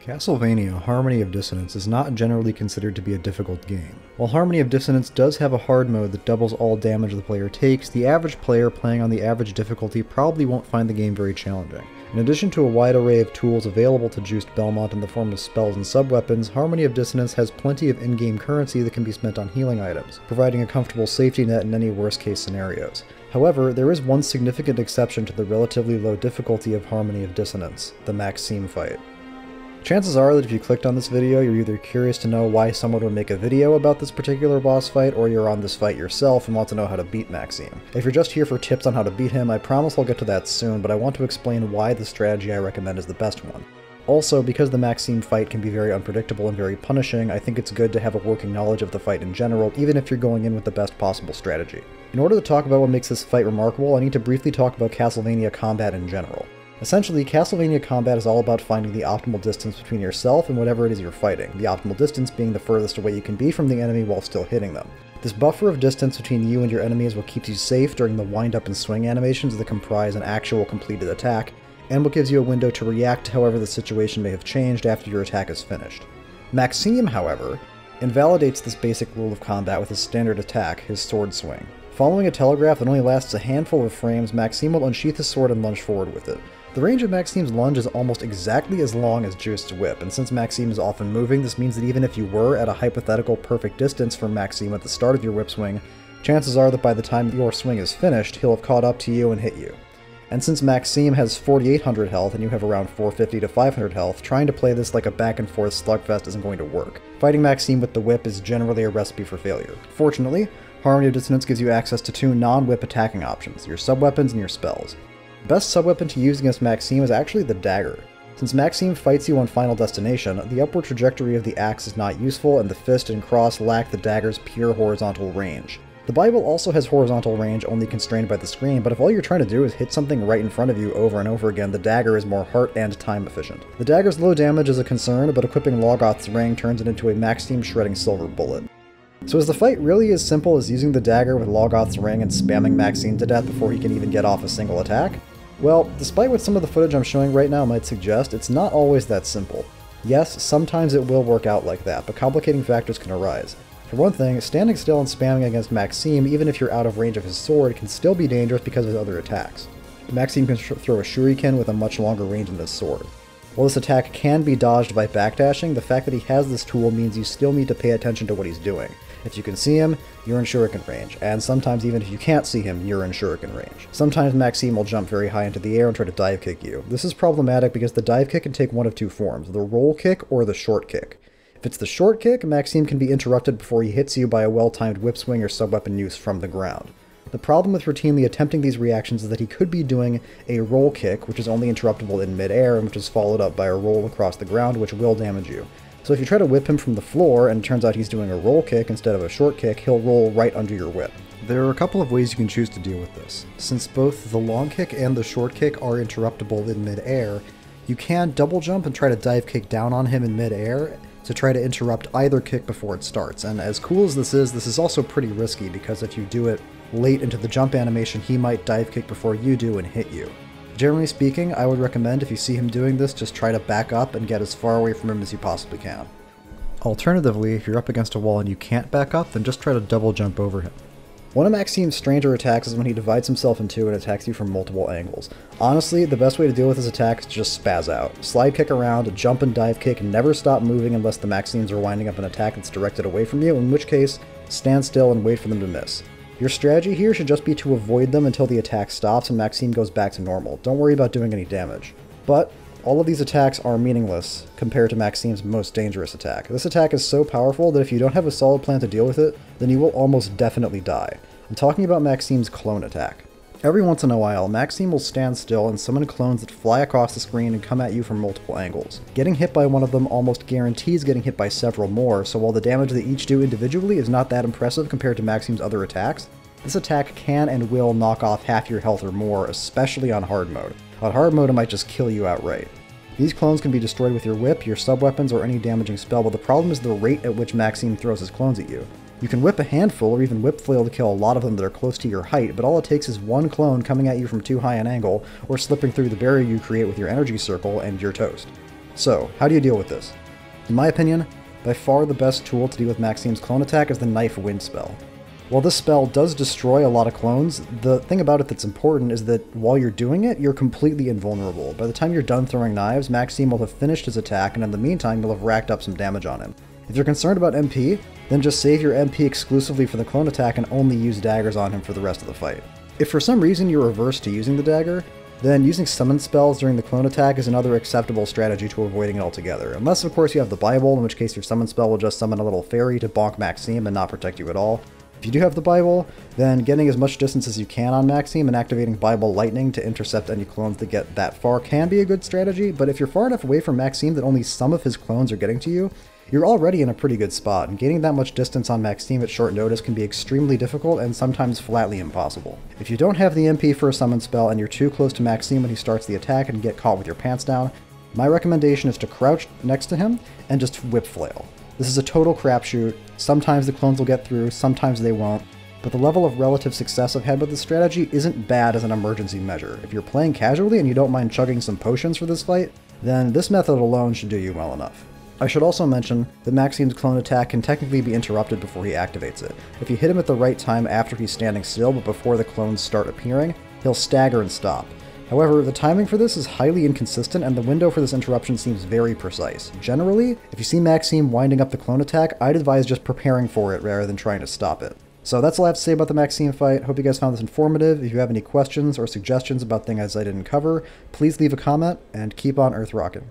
Castlevania Harmony of Dissonance is not generally considered to be a difficult game. While Harmony of Dissonance does have a hard mode that doubles all damage the player takes, the average player playing on the average difficulty probably won't find the game very challenging. In addition to a wide array of tools available to Juiced Belmont in the form of spells and sub-weapons, Harmony of Dissonance has plenty of in-game currency that can be spent on healing items, providing a comfortable safety net in any worst-case scenarios. However, there is one significant exception to the relatively low difficulty of Harmony of Dissonance: the Maxim Fight. Chances are that if you clicked on this video, you're either curious to know why someone would make a video about this particular boss fight, or you're on this fight yourself and want to know how to beat Maxim. If you're just here for tips on how to beat him, I promise I'll get to that soon, but I want to explain why the strategy I recommend is the best one. Also, because the Maxim fight can be very unpredictable and very punishing, I think it's good to have a working knowledge of the fight in general, even if you're going in with the best possible strategy. In order to talk about what makes this fight remarkable, I need to briefly talk about Castlevania combat in general. Essentially, Castlevania combat is all about finding the optimal distance between yourself and whatever it is you're fighting, the optimal distance being the furthest away you can be from the enemy while still hitting them. This buffer of distance between you and your enemy is what keeps you safe during the wind-up and swing animations that comprise an actual completed attack, and what gives you a window to react to however the situation may have changed after your attack is finished. Maxim, however, invalidates this basic rule of combat with his standard attack, his sword swing. Following a telegraph that only lasts a handful of frames, Maxim will unsheath his sword and lunge forward with it. The range of Maxim's lunge is almost exactly as long as Juiced's whip, and since Maxim is often moving, this means that even if you were at a hypothetical perfect distance from Maxim at the start of your whip swing, chances are that by the time your swing is finished, he'll have caught up to you and hit you. And since Maxim has 4,800 health and you have around 450 to 500 health, trying to play this like a back-and-forth slugfest isn't going to work. Fighting Maxim with the whip is generally a recipe for failure. Fortunately, Harmony of Dissonance gives you access to two non-whip attacking options, your sub-weapons and your spells. The best sub-weapon to use against Maxim is actually the dagger. Since Maxim fights you on Final Destination, the upward trajectory of the axe is not useful, and the fist and cross lack the dagger's pure horizontal range. The Bible also has horizontal range only constrained by the screen, but if all you're trying to do is hit something right in front of you over and over again, the dagger is more heart and time efficient. The dagger's low damage is a concern, but equipping Logoth's ring turns it into a Maxim shredding silver bullet. So is the fight really as simple as using the dagger with Logoth's ring and spamming Maxim to death before he can even get off a single attack? Well, despite what some of the footage I'm showing right now might suggest, it's not always that simple. Yes, sometimes it will work out like that, but complicating factors can arise. For one thing, standing still and spamming against Maxim, even if you're out of range of his sword, can still be dangerous because of his other attacks. Maxim can throw a shuriken with a much longer range than his sword. While this attack can be dodged by backdashing, the fact that he has this tool means you still need to pay attention to what he's doing. If you can see him, you're in shuriken range, and sometimes even if you can't see him, you're in shuriken range. Sometimes Maxim will jump very high into the air and try to dive kick you. This is problematic because the dive kick can take one of two forms, the roll kick or the short kick. If it's the short kick, Maxim can be interrupted before he hits you by a well-timed whip swing or sub-weapon use from the ground. The problem with routinely attempting these reactions is that he could be doing a roll kick, which is only interruptible in mid-air and which is followed up by a roll across the ground, which will damage you. So if you try to whip him from the floor and it turns out he's doing a roll kick instead of a short kick, he'll roll right under your whip. There are a couple of ways you can choose to deal with this. Since both the long kick and the short kick are interruptible in mid-air, you can double jump and try to dive kick down on him in mid-air to try to interrupt either kick before it starts. And as cool as this is also pretty risky because if you do it late into the jump animation, he might dive kick before you do and hit you. Generally speaking, I would recommend if you see him doing this, just try to back up and get as far away from him as you possibly can. Alternatively, if you're up against a wall and you can't back up, then just try to double jump over him. One of Maxim's stranger attacks is when he divides himself in two and attacks you from multiple angles. Honestly, the best way to deal with this attack is to just spaz out. Slide kick around, jump and dive kick, and never stop moving unless the Maxims are winding up an attack that's directed away from you, in which case, stand still and wait for them to miss. Your strategy here should just be to avoid them until the attack stops and Maxim goes back to normal. Don't worry about doing any damage. But all of these attacks are meaningless compared to Maxim's most dangerous attack. This attack is so powerful that if you don't have a solid plan to deal with it, then you will almost definitely die. I'm talking about Maxim's clone attack. Every once in a while, Maxim will stand still and summon clones that fly across the screen and come at you from multiple angles. Getting hit by one of them almost guarantees getting hit by several more, so while the damage they each do individually is not that impressive compared to Maxim's other attacks, this attack can and will knock off half your health or more, especially on hard mode. On hard mode, it might just kill you outright. These clones can be destroyed with your whip, your sub-weapons, or any damaging spell, but the problem is the rate at which Maxim throws his clones at you. You can whip a handful or even whip flail to kill a lot of them that are close to your height, but all it takes is one clone coming at you from too high an angle, or slipping through the barrier you create with your energy circle, and you're toast. So, how do you deal with this? In my opinion, by far the best tool to deal with Maxim's clone attack is the Knife Wind spell. While this spell does destroy a lot of clones, the thing about it that's important is that while you're doing it, you're completely invulnerable. By the time you're done throwing knives, Maxim will have finished his attack, and in the meantime, you'll have racked up some damage on him. If you're concerned about MP, then just save your MP exclusively for the clone attack and only use daggers on him for the rest of the fight. If for some reason you're averse to using the dagger, then using summon spells during the clone attack is another acceptable strategy to avoiding it altogether. Unless, of course, you have the Bible, in which case your summon spell will just summon a little fairy to bonk Maxim and not protect you at all. If you do have the Bible, then getting as much distance as you can on Maxim and activating Bible Lightning to intercept any clones that get that far can be a good strategy, but if you're far enough away from Maxim that only some of his clones are getting to you, you're already in a pretty good spot, and gaining that much distance on Maxim at short notice can be extremely difficult and sometimes flatly impossible. If you don't have the MP for a summon spell and you're too close to Maxim when he starts the attack and get caught with your pants down, my recommendation is to crouch next to him and just whip flail. This is a total crapshoot. Sometimes the clones will get through, sometimes they won't, but the level of relative success I've had with this strategy isn't bad as an emergency measure. If you're playing casually and you don't mind chugging some potions for this fight, then this method alone should do you well enough. I should also mention that Maxim's clone attack can technically be interrupted before he activates it. If you hit him at the right time after he's standing still but before the clones start appearing, he'll stagger and stop. However, the timing for this is highly inconsistent and the window for this interruption seems very precise. Generally, if you see Maxim winding up the clone attack, I'd advise just preparing for it rather than trying to stop it. So that's all I have to say about the Maxim fight. Hope you guys found this informative. If you have any questions or suggestions about things I didn't cover, please leave a comment and keep on Earth rockin'.